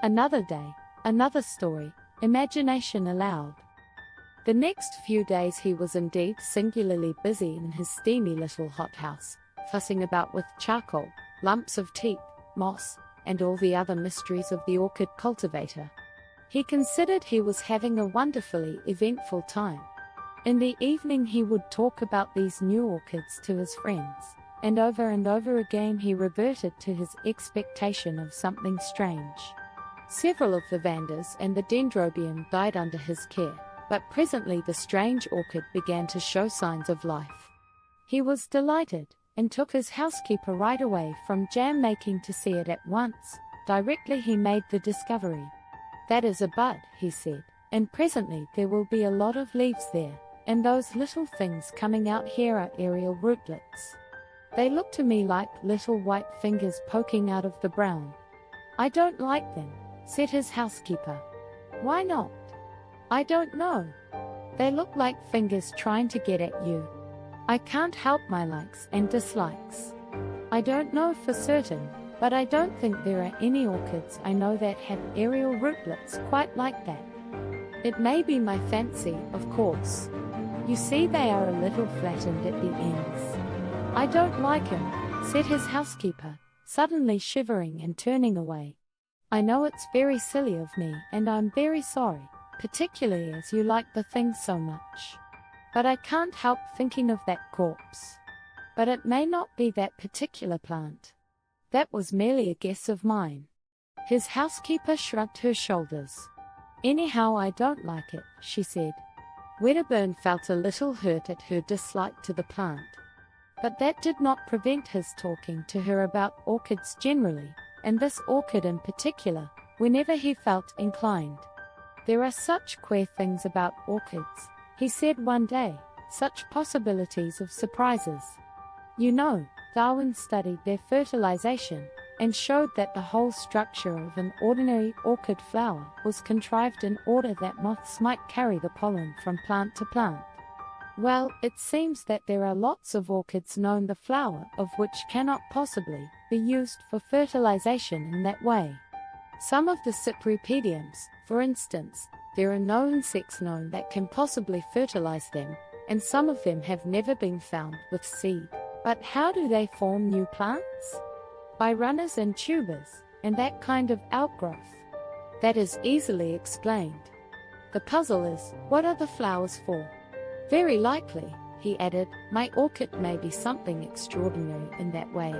Another day, another story, Imagination Aloud. The next few days he was indeed singularly busy in his steamy little hothouse, fussing about with charcoal, lumps of teak, moss, and all the other mysteries of the orchid cultivator. He considered he was having a wonderfully eventful time. In the evening he would talk about these new orchids to his friends, and over again he reverted to his expectation of something strange. Several of the vandas and the dendrobium died under his care, but presently the strange orchid began to show signs of life. He was delighted, and took his housekeeper right away from jam making to see it at once. Directly he made the discovery. "That is a bud," he said, "and presently there will be a lot of leaves there, and those little things coming out here are aerial rootlets. They look to me like little white fingers poking out of the brown." "I don't like them," said his housekeeper. "Why not?" "I don't know. They look like fingers trying to get at you. I can't help my likes and dislikes. I don't know for certain, but I don't think there are any orchids I know that have aerial rootlets quite like that. It may be my fancy, of course. You see, they are a little flattened at the ends." "I don't like him," said his housekeeper, suddenly shivering and turning away. "I know it's very silly of me, and I'm very sorry, particularly as you like the thing so much. But I can't help thinking of that corpse. But it may not be that particular plant. That was merely a guess of mine." His housekeeper shrugged her shoulders. "Anyhow, I don't like it," she said. Wedderburn felt a little hurt at her dislike to the plant. But that did not prevent his talking to her about orchids generally, and this orchid in particular, whenever he felt inclined. "There are such queer things about orchids," he said one day, "such possibilities of surprises. You know, Darwin studied their fertilization, and showed that the whole structure of an ordinary orchid flower was contrived in order that moths might carry the pollen from plant to plant. Well, it seems that there are lots of orchids known the flower of which cannot possibly be used for fertilization in that way. Some of the cypripediums, for instance, there are no insects known that can possibly fertilize them, and some of them have never been found with seed. But how do they form new plants? By runners and tubers, and that kind of outgrowth. That is easily explained. The puzzle is, what are the flowers for? Very likely," he added, "my orchid may be something extraordinary in that way.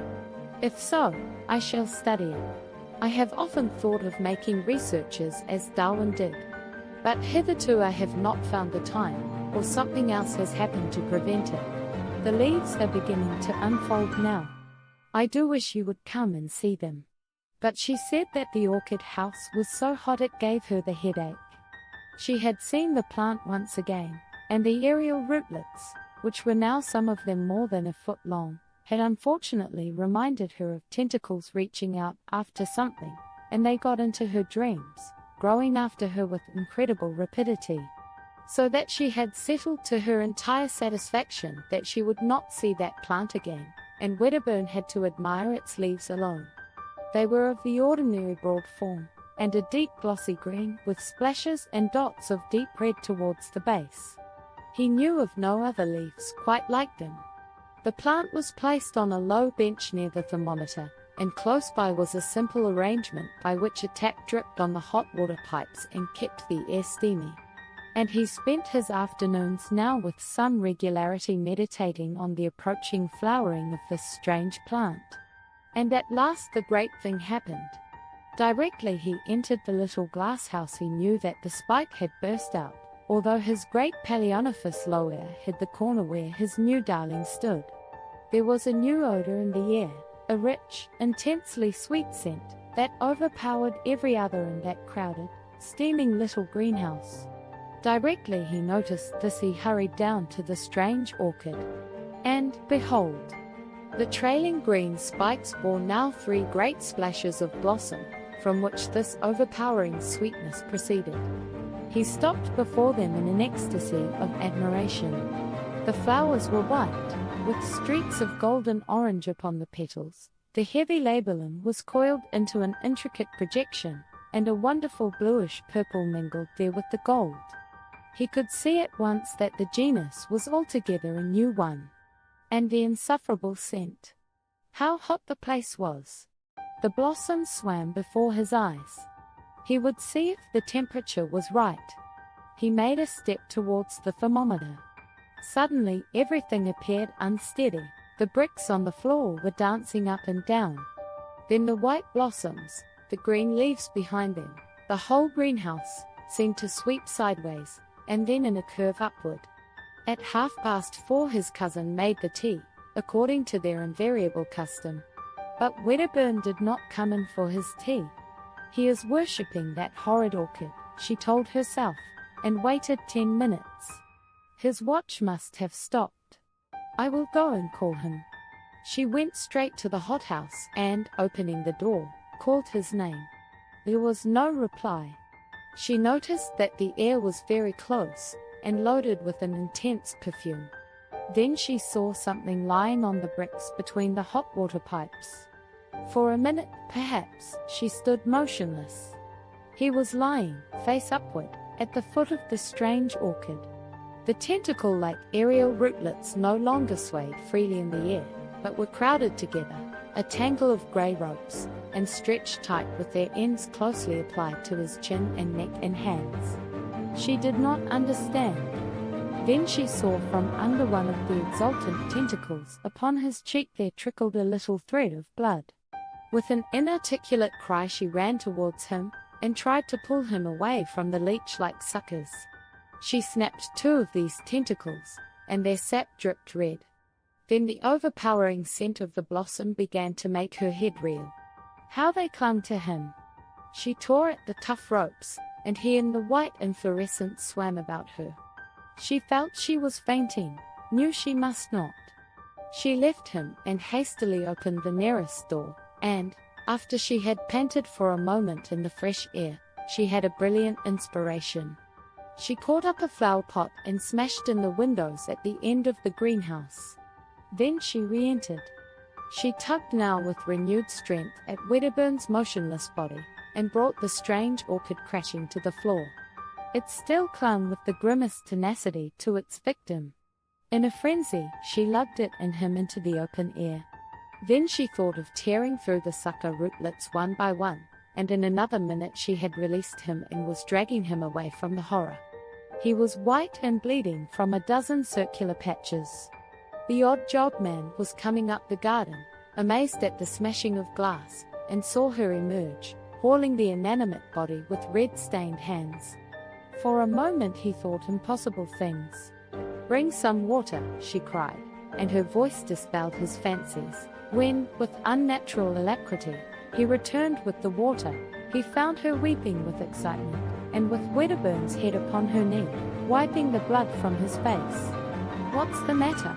If so, I shall study it. I have often thought of making researches as Darwin did. But hitherto I have not found the time, or something else has happened to prevent it. The leaves are beginning to unfold now. I do wish you would come and see them." But she said that the orchid house was so hot it gave her the headache. She had seen the plant once again, and the aerial rootlets, which were now some of them more than a foot long, had unfortunately reminded her of tentacles reaching out after something, and they got into her dreams, growing after her with incredible rapidity. So that she had settled to her entire satisfaction that she would not see that plant again, and Wedderburn had to admire its leaves alone. They were of the ordinary broad form, and a deep glossy green with splashes and dots of deep red towards the base. He knew of no other leaves quite like them. The plant was placed on a low bench near the thermometer, and close by was a simple arrangement by which a tap dripped on the hot water pipes and kept the air steamy. And he spent his afternoons now with some regularity meditating on the approaching flowering of this strange plant. And at last the great thing happened. Directly he entered the little glass house he knew that the spike had burst out, although his great Palaeonophis lower hid the corner where his new darling stood. There was a new odor in the air, a rich, intensely sweet scent, that overpowered every other in that crowded, steaming little greenhouse. Directly he noticed this he hurried down to the strange orchid. And, behold! The trailing green spikes bore now 3 great splashes of blossom, from which this overpowering sweetness proceeded. He stopped before them in an ecstasy of admiration. The flowers were white, with streaks of golden orange upon the petals. The heavy labellum was coiled into an intricate projection, and a wonderful bluish purple mingled there with the gold. He could see at once that the genus was altogether a new one. And the insufferable scent. How hot the place was! The blossoms swam before his eyes. He would see if the temperature was right. He made a step towards the thermometer. Suddenly everything appeared unsteady. The bricks on the floor were dancing up and down. Then the white blossoms, the green leaves behind them, the whole greenhouse, seemed to sweep sideways, and then in a curve upward. At 4:30 his cousin made the tea, according to their invariable custom. But Wedderburn did not come in for his tea. He is worshipping that horrid orchid, she told herself, and waited 10 minutes. His watch must have stopped. I will go and call him. She went straight to the hothouse and, opening the door, called his name. There was no reply. She noticed that the air was very close and loaded with an intense perfume. Then she saw something lying on the bricks between the hot water pipes. For a minute, perhaps, she stood motionless. He was lying, face upward, at the foot of the strange orchid. The tentacle-like aerial rootlets no longer swayed freely in the air, but were crowded together, a tangle of grey ropes, and stretched tight with their ends closely applied to his chin and neck and hands. She did not understand. Then she saw from under one of the exultant tentacles upon his cheek there trickled a little thread of blood. With an inarticulate cry she ran towards him, and tried to pull him away from the leech-like suckers. She snapped 2 of these tentacles, and their sap dripped red. Then the overpowering scent of the blossom began to make her head reel. How they clung to him! She tore at the tough ropes, and he in the white inflorescence swam about her. She felt she was fainting, knew she must not. She left him and hastily opened the nearest door, and, after she had panted for a moment in the fresh air, she had a brilliant inspiration. She caught up a flower pot and smashed in the windows at the end of the greenhouse. Then she re-entered. She tugged now with renewed strength at Wedderburn's motionless body, and brought the strange orchid crashing to the floor. It still clung with the grimmest tenacity to its victim. In a frenzy, she lugged it and him into the open air. Then she thought of tearing through the sucker rootlets one by one, and in another minute she had released him and was dragging him away from the horror. He was white and bleeding from a dozen circular patches. The odd job man was coming up the garden, amazed at the smashing of glass, and saw her emerge, hauling the inanimate body with red-stained hands. For a moment he thought impossible things. "Bring some water," she cried, and her voice dispelled his fancies. When, with unnatural alacrity, he returned with the water, he found her weeping with excitement, and with Wedderburn's head upon her knee, wiping the blood from his face. "What's the matter?"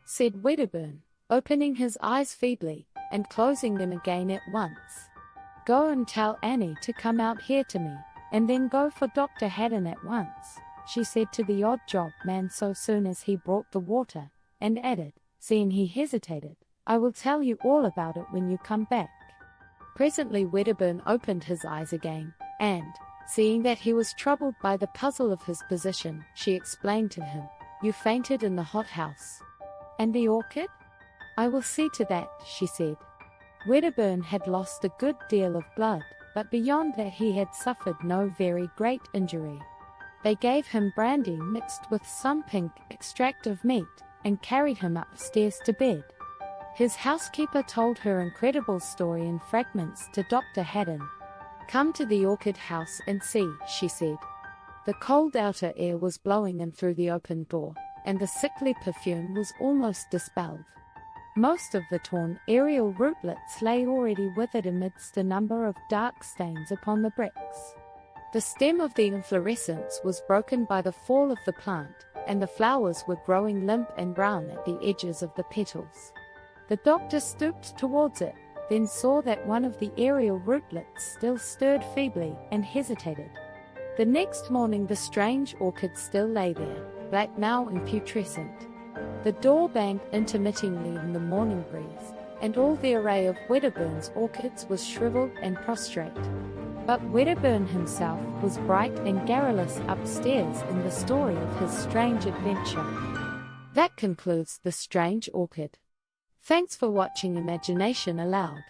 said Wedderburn, opening his eyes feebly, and closing them again at once. "Go and tell Annie to come out here to me, and then go for Dr. Haddon at once," she said to the odd job man so soon as he brought the water, and added, seeing he hesitated, "I will tell you all about it when you come back." Presently Wedderburn opened his eyes again, and, seeing that he was troubled by the puzzle of his position, she explained to him, "You fainted in the hothouse." "And the orchid?" "I will see to that," she said. Wedderburn had lost a good deal of blood, but beyond that he had suffered no very great injury. They gave him brandy mixed with some pink extract of meat, and carried him upstairs to bed. His housekeeper told her incredible story in fragments to Dr. Haddon. "Come to the orchid house and see," she said. The cold outer air was blowing in through the open door, and the sickly perfume was almost dispelled. Most of the torn aerial rootlets lay already withered amidst a number of dark stains upon the bricks. The stem of the inflorescence was broken by the fall of the plant, and the flowers were growing limp and brown at the edges of the petals. The doctor stooped towards it, then saw that one of the aerial rootlets still stirred feebly, and hesitated. The next morning the strange orchid still lay there, black now and putrescent. The door banged intermittingly in the morning breeze, and all the array of Wedderburn's orchids was shriveled and prostrate. But Wedderburn himself was bright and garrulous upstairs in the story of his strange adventure. That concludes The Strange Orchid. Thanks for watching Imagination Aloud.